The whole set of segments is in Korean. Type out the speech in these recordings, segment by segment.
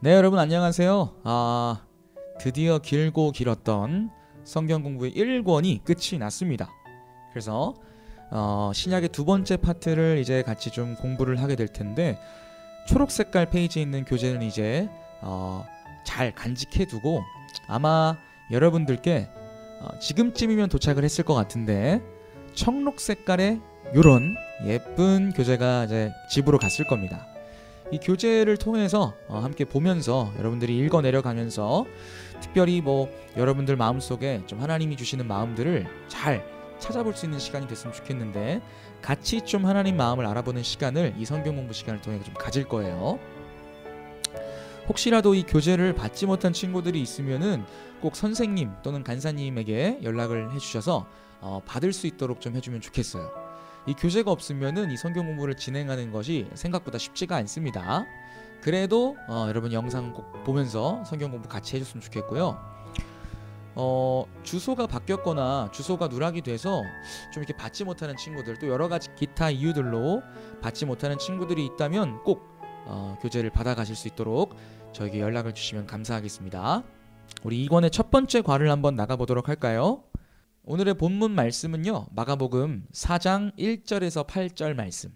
네, 여러분 안녕하세요. 드디어 길고 길었던 성경 공부의 1권이 끝이 났습니다. 그래서 신약의 두 번째 파트를 이제 같이 좀 공부를 하게 될 텐데, 초록 색깔 페이지에 있는 교재는 이제 잘 간직해 두고 아마 여러분들께 지금쯤이면 도착을 했을 것 같은데, 청록 색깔의 요런 예쁜 교재가 이제 집으로 갔을 겁니다. 이 교재를 통해서 함께 보면서 여러분들이 읽어 내려가면서 특별히 여러분들 마음속에 좀 하나님이 주시는 마음들을 잘 찾아볼 수 있는 시간이 됐으면 좋겠는데, 같이 좀 하나님 마음을 알아보는 시간을 이 성경 공부 시간을 통해 좀 가질 거예요. 혹시라도 이 교재를 받지 못한 친구들이 있으면은 꼭 선생님 또는 간사님에게 연락을 해주셔서 받을 수 있도록 좀 해주면 좋겠어요. 이 교재가 없으면은 이 성경 공부를 진행하는 것이 생각보다 쉽지가 않습니다. 그래도 여러분 영상 꼭 보면서 성경 공부 같이 해줬으면 좋겠고요. 주소가 바뀌었거나 주소가 누락이 돼서 좀 이렇게 받지 못하는 친구들, 또 여러 가지 기타 이유들로 받지 못하는 친구들이 있다면 꼭 교재를 받아가실 수 있도록 저에게 연락을 주시면 감사하겠습니다. 우리 2권의 첫 번째 과를 한번 나가보도록 할까요? 오늘의 본문 말씀은요, 마가복음 4장 1절에서 8절 말씀,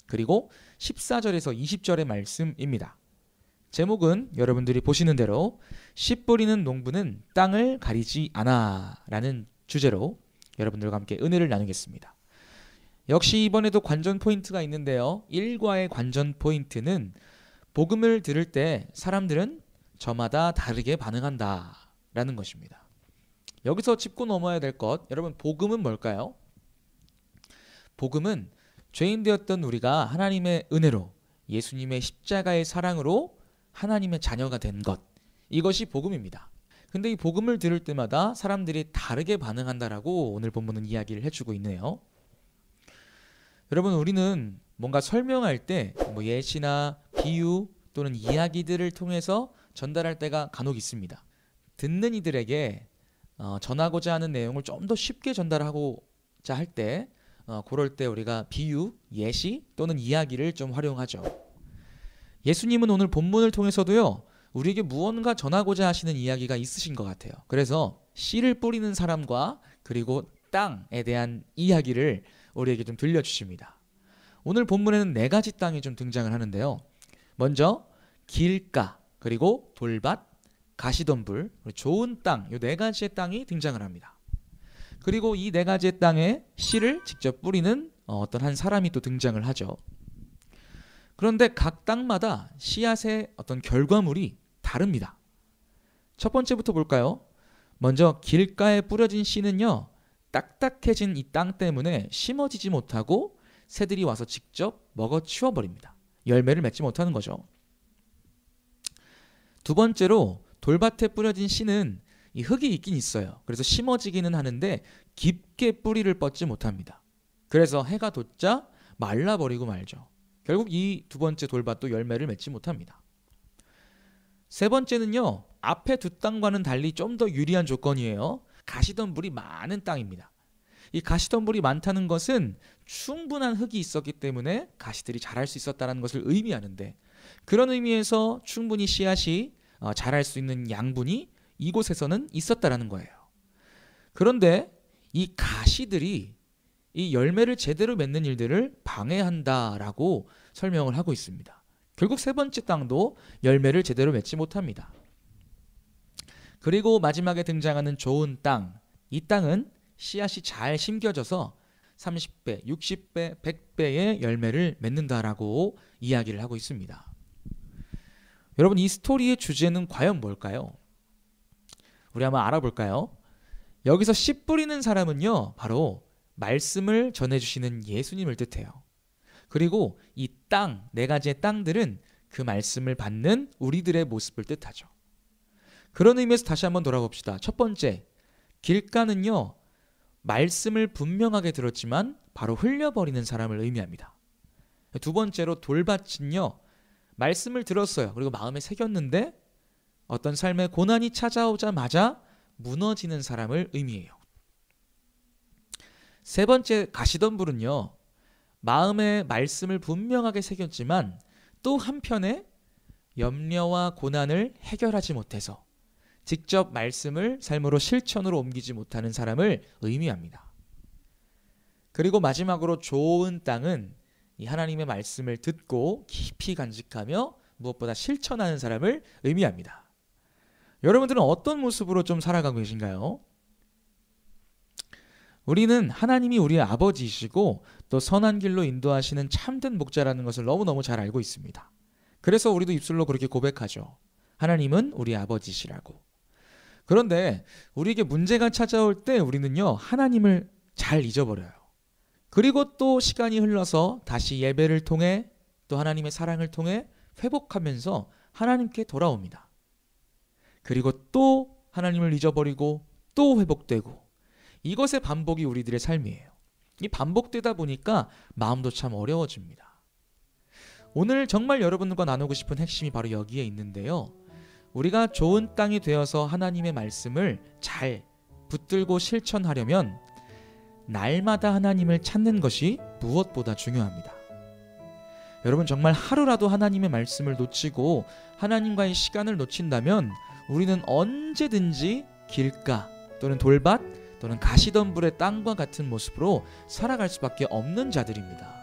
그리고 14절에서 20절의 말씀입니다. 제목은 여러분들이 보시는 대로 씨 뿌리는 농부는 땅을 가리지 않아 라는 주제로 여러분들과 함께 은혜를 나누겠습니다. 역시 이번에도 관전 포인트가 있는데요, 1과의 관전 포인트는 복음을 들을 때 사람들은 저마다 다르게 반응한다 라는 것입니다. 여기서 짚고 넘어야 될 것, 여러분, 복음은 뭘까요? 복음은 죄인 되었던 우리가 하나님의 은혜로, 예수님의 십자가의 사랑으로 하나님의 자녀가 된 것, 이것이 복음입니다. 근데 이 복음을 들을 때마다 사람들이 다르게 반응한다라고 오늘 본문은 이야기를 해주고 있네요. 여러분, 우리는 뭔가 설명할 때 예시나 비유 또는 이야기들을 통해서 전달할 때가 간혹 있습니다. 듣는 이들에게 전하고자 하는 내용을 좀 더 쉽게 전달하고자 할 때 그럴 때 우리가 비유, 예시 또는 이야기를 좀 활용하죠. 예수님은 오늘 본문을 통해서도요, 우리에게 무언가 전하고자 하시는 이야기가 있으신 것 같아요. 그래서 씨를 뿌리는 사람과 그리고 땅에 대한 이야기를 우리에게 좀 들려주십니다. 오늘 본문에는 4가지 땅이 좀 등장을 하는데요. 먼저 길가, 그리고 돌밭, 가시덤불, 좋은 땅, 이 4가지의 땅이 등장을 합니다. 그리고 이 4가지의 땅에 씨를 직접 뿌리는 어떤 한 사람이 또 등장을 하죠. 그런데 각 땅마다 씨앗의 어떤 결과물이 다릅니다. 첫 번째부터 볼까요? 먼저 길가에 뿌려진 씨는요, 딱딱해진 이 땅 때문에 심어지지 못하고 새들이 와서 직접 먹어치워 버립니다. 열매를 맺지 못하는 거죠. 두 번째로 돌밭에 뿌려진 씨는 이 흙이 있긴 있어요. 그래서 심어지기는 하는데 깊게 뿌리를 뻗지 못합니다. 그래서 해가 돋자 말라버리고 말죠. 결국 이 두 번째 돌밭도 열매를 맺지 못합니다. 세 번째는요, 앞에 두 땅과는 달리 좀 더 유리한 조건이에요. 가시덤불이 많은 땅입니다. 이 가시덤불이 많다는 것은 충분한 흙이 있었기 때문에 가시들이 자랄 수 있었다는 것을 의미하는데, 그런 의미에서 충분히 씨앗이 자랄 수 있는 양분이 이곳에서는 있었다라는 거예요. 그런데 이 가시들이 이 열매를 제대로 맺는 일들을 방해한다라고 설명을 하고 있습니다. 결국 세 번째 땅도 열매를 제대로 맺지 못합니다. 그리고 마지막에 등장하는 좋은 땅, 이 땅은 씨앗이 잘 심겨져서 30배, 60배, 100배의 열매를 맺는다라고 이야기를 하고 있습니다. 여러분, 이 스토리의 주제는 과연 뭘까요? 우리 한번 알아볼까요? 여기서 씨 뿌리는 사람은요, 바로 말씀을 전해주시는 예수님을 뜻해요. 그리고 이 땅, 4가지의 땅들은 그 말씀을 받는 우리들의 모습을 뜻하죠. 그런 의미에서 다시 한번 돌아봅시다. 첫 번째, 길가는요, 말씀을 분명하게 들었지만 바로 흘려버리는 사람을 의미합니다. 두 번째로 돌밭은요, 말씀을 들었어요. 그리고 마음에 새겼는데 어떤 삶의 고난이 찾아오자마자 무너지는 사람을 의미해요. 세 번째 가시덤불은요, 마음에 말씀을 분명하게 새겼지만 또 한편에 염려와 고난을 해결하지 못해서 직접 말씀을 삶으로 실천으로 옮기지 못하는 사람을 의미합니다. 그리고 마지막으로 좋은 땅은 이 하나님의 말씀을 듣고 깊이 간직하며 무엇보다 실천하는 사람을 의미합니다. 여러분들은 어떤 모습으로 좀 살아가고 계신가요? 우리는 하나님이 우리의 아버지이시고 또 선한 길로 인도하시는 참된 목자라는 것을 너무너무 잘 알고 있습니다. 그래서 우리도 입술로 그렇게 고백하죠. 하나님은 우리 아버지시라고. 그런데 우리에게 문제가 찾아올 때 우리는요, 하나님을 잘 잊어버려요. 그리고 또 시간이 흘러서 다시 예배를 통해 또 하나님의 사랑을 통해 회복하면서 하나님께 돌아옵니다. 그리고 또 하나님을 잊어버리고 또 회복되고, 이것의 반복이 우리들의 삶이에요. 이 반복되다 보니까 마음도 참 어려워집니다. 오늘 정말 여러분과 나누고 싶은 핵심이 바로 여기에 있는데요. 우리가 좋은 땅이 되어서 하나님의 말씀을 잘 붙들고 실천하려면 날마다 하나님을 찾는 것이 무엇보다 중요합니다. 여러분, 정말 하루라도 하나님의 말씀을 놓치고 하나님과의 시간을 놓친다면 우리는 언제든지 길가 또는 돌밭 또는 가시덤불의 땅과 같은 모습으로 살아갈 수밖에 없는 자들입니다.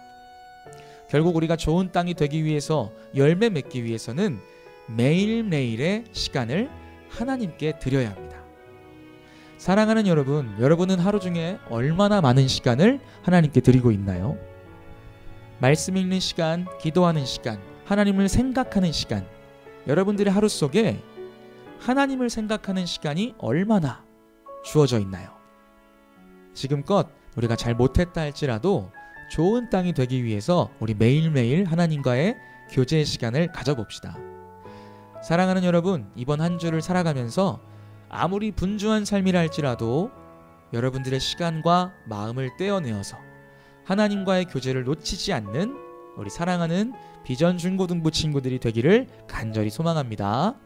결국 우리가 좋은 땅이 되기 위해서, 열매 맺기 위해서는 매일매일의 시간을 하나님께 드려야 합니다. 사랑하는 여러분, 여러분은 하루 중에 얼마나 많은 시간을 하나님께 드리고 있나요? 말씀 읽는 시간, 기도하는 시간, 하나님을 생각하는 시간, 여러분들의 하루 속에 하나님을 생각하는 시간이 얼마나 주어져 있나요? 지금껏 우리가 잘 못했다 할지라도 좋은 땅이 되기 위해서 우리 매일매일 하나님과의 교제의 시간을 가져봅시다. 사랑하는 여러분, 이번 한 주를 살아가면서 아무리 분주한 삶이라 할지라도 여러분들의 시간과 마음을 떼어내어서 하나님과의 교제를 놓치지 않는 우리 사랑하는 비전 중고등부 친구들이 되기를 간절히 소망합니다.